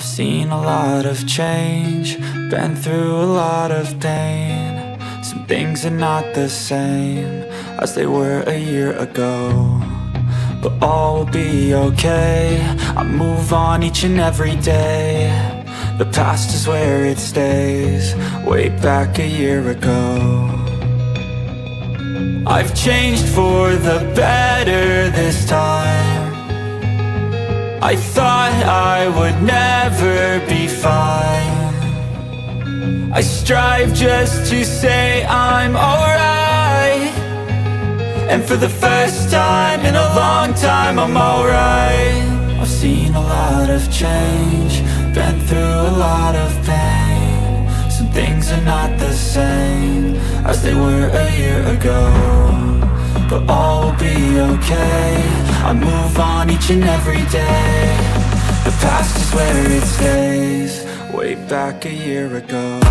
I've seen a lot of change, been through a lot of pain. Some things are not the same as they were a year ago, but all will be okay. I move on each and every day. The past is where it stays, way back a year ago. I've changed for the better this time. I thought I would never be fine. I strive just to say I'm alright, and for the first time in a long time I'm alright. I've seen a lot of change, been through a lot of pain. Some things are not the same as they were a year ago, but all will be okay. I move on each and every day. The past is where it stays, way back a year ago.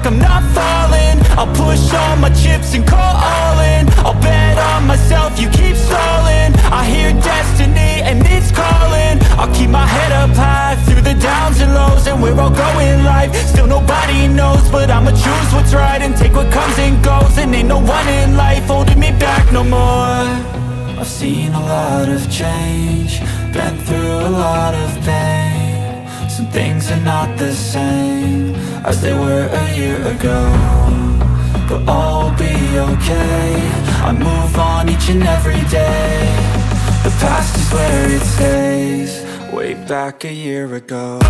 I'm not falling, I'll push all my chips and call all in. I'll bet on myself, you keep stalling. I hear destiny and it's calling. I'll keep my head up high through the downs and lows, and where I'll go in life, still nobody knows. But I'ma choose what's right and take what comes and goes. And ain't no one in life holding me back no more. I've seen a lot of change, been through a lot of pain. Some things are not the same as they were a year ago, but all will be okay. I move on each and every day. The past is where it stays, way back a year ago.